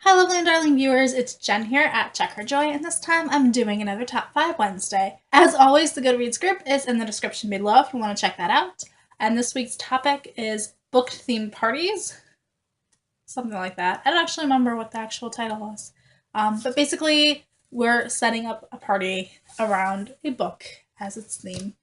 Hi lovely and darling viewers, it's Jen here at Check Her Joy, and this time I'm doing another Top 5 Wednesday. As always, the Goodreads group is in the description below if you want to check that out. And this week's topic is book-themed parties. Something like that. I don't actually remember what the actual title was. But basically, we're setting up a party around a book as its theme.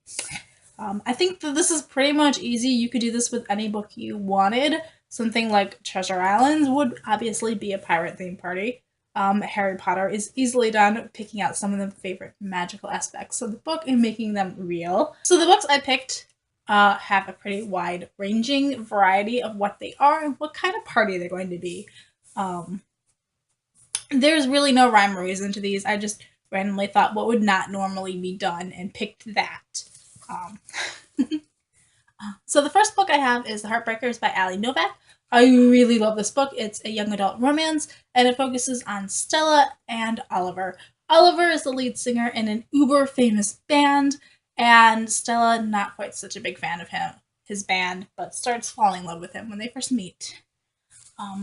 I think that this is pretty much easy. You could do this with any book you wanted. Something like Treasure Island would obviously be a pirate-themed party. Harry Potter is easily done picking out some of the favorite magical aspects of the book and making them real. So the books I picked have a pretty wide-ranging variety of what they are and what kind of party they're going to be. There's really no rhyme or reason to these. I just randomly thought what would not normally be done and picked that. So the first book I have is The Heartbreakers by Ali Novak. I really love this book. It's a young adult romance, and it focuses on Stella and Oliver. Oliver is the lead singer in an uber-famous band, and Stella, not quite such a big fan of his band, but starts falling in love with him when they first meet.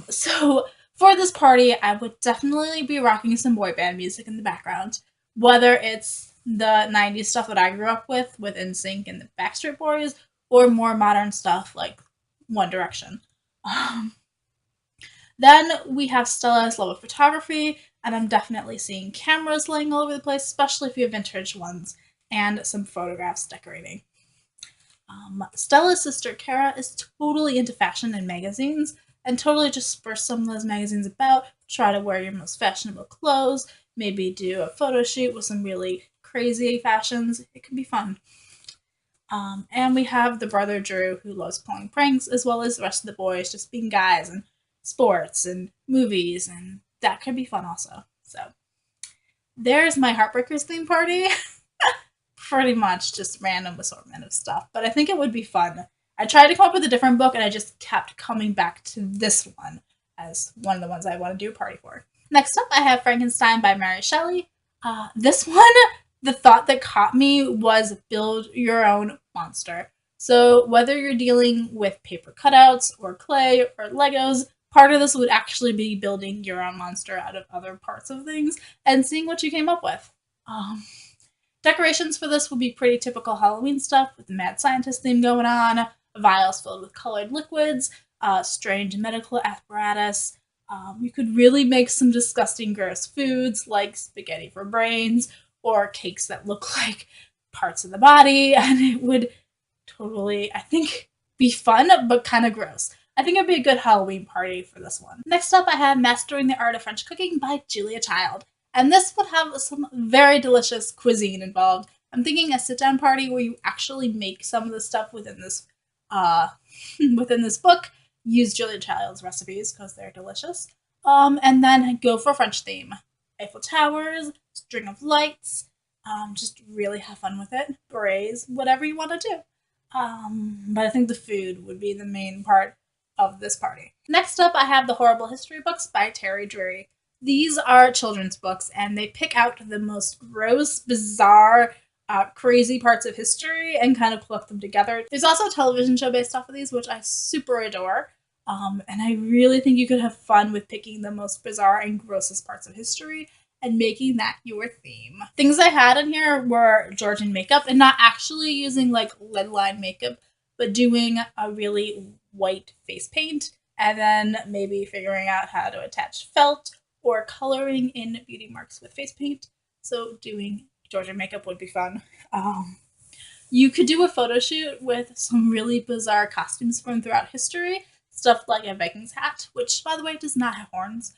So for this party, I would definitely be rocking some boy band music in the background, whether it's the 90s stuff that I grew up with NSYNC and the Backstreet Boys, or more modern stuff like One Direction. Then we have Stella's love of photography, and I'm definitely seeing cameras laying all over the place, especially if you have vintage ones, and some photographs decorating. Stella's sister Kara is totally into fashion and magazines, and totally just spurs some of those magazines about, try to wear your most fashionable clothes, maybe do a photo shoot with some really crazy fashions. It can be fun. And we have the brother Drew, who loves pulling pranks, as well as the rest of the boys just being guys and sports and movies, and that could be fun also. So there's my Heartbreakers theme party. Pretty much just random assortment of stuff, but I think it would be fun. I tried to come up with a different book, and I just kept coming back to this one as one of the ones I want to do a party for. Next up, I have Frankenstein by Mary Shelley. This one, the thought that caught me was build your own monster. So whether you're dealing with paper cutouts or clay or Legos, part of this would actually be building your own monster out of other parts of things and seeing what you came up with. Decorations for this would be pretty typical Halloween stuff with the mad scientist theme going on, vials filled with colored liquids, strange medical apparatus. You could really make some disgusting, gross foods like spaghetti for brains or cakes that look like parts of the body, and it would totally, I think, be fun, but kind of gross. I think it'd be a good Halloween party for this one. Next up, I have Mastering the Art of French Cooking by Julia Child, and this would have some very delicious cuisine involved. I'm thinking a sit-down party where you actually make some of the stuff within this book, use Julia Child's recipes because they're delicious, and then go for a French theme. Eiffel Towers, string of lights, just really have fun with it. Berets, whatever you want to do. But I think the food would be the main part of this party. Next up, I have The Horrible History Books by Terry Deary. These are children's books, and they pick out the most gross, bizarre, crazy parts of history and kind of collect them together. There's also a television show based off of these, which I super adore. And I really think you could have fun with picking the most bizarre and grossest parts of history and making that your theme. Things I had in here were Georgian makeup, and not actually using like lead line makeup, but doing a really white face paint, and then maybe figuring out how to attach felt or coloring in beauty marks with face paint. So doing Georgian makeup would be fun. You could do a photo shoot with some really bizarre costumes from throughout history. Stuff like a Viking's hat, which, by the way, does not have horns.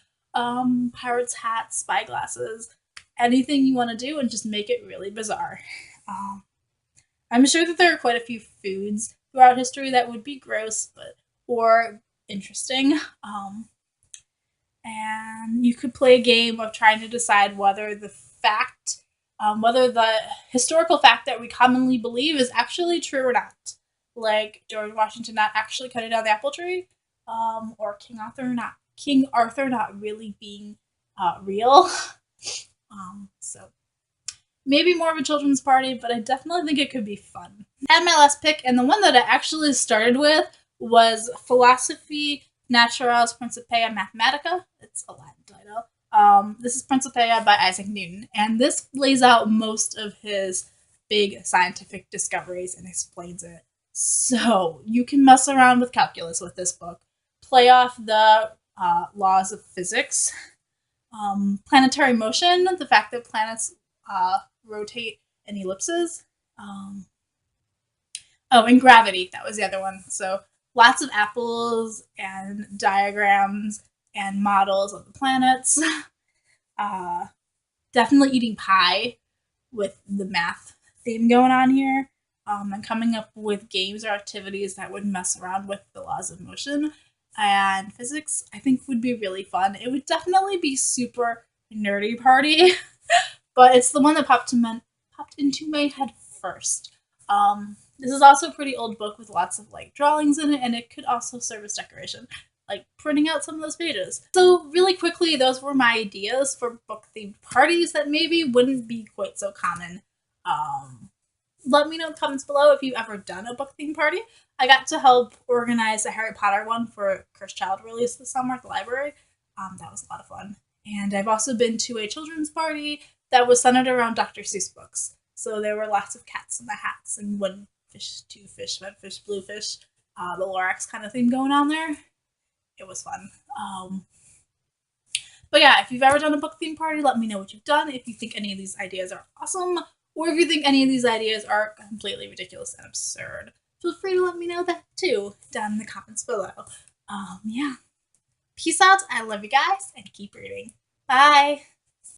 Pirate's hat, spyglasses, anything you want to do, and just make it really bizarre. I'm sure that there are quite a few foods throughout history that would be gross, or interesting. And you could play a game of trying to decide whether the historical fact that we commonly believe is actually true or not. Like George Washington not actually cutting down the apple tree, or King Arthur not really being real. So maybe more of a children's party, but I definitely think it could be fun. And my last pick, and the one that I actually started with, was Philosophiae Naturalis, Principia, Mathematica. It's a Latin title. This is Principia by Isaac Newton, and this lays out most of his big scientific discoveries and explains it. So you can mess around with calculus with this book, play off the laws of physics, planetary motion, the fact that planets rotate in ellipses. And gravity, that was the other one. So lots of apples and diagrams and models of the planets. Definitely eating pie with the math theme going on here. And coming up with games or activities that would mess around with the laws of motion and physics, I think would be really fun. It would definitely be super nerdy party, but it's the one that popped into my head first. This is also a pretty old book with lots of like drawings in it, and it could also serve as decoration, like printing out some of those pages. So really quickly, those were my ideas for book-themed parties that maybe wouldn't be quite so common. Let me know in the comments below if you've ever done a book-themed party. I got to help organize a Harry Potter one for Cursed Child release this summer at the library. That was a lot of fun. And I've also been to a children's party that was centered around Dr. Seuss books. So there were lots of cats in the hats and one fish, two fish, red fish, blue fish, the Lorax kind of theme going on there. It was fun. But yeah, if you've ever done a book theme party, let me know what you've done. If you think any of these ideas are awesome, or if you think any of these ideas are completely ridiculous and absurd, feel free to let me know that too down in the comments below. Yeah. Peace out. I love you guys and keep reading. Bye.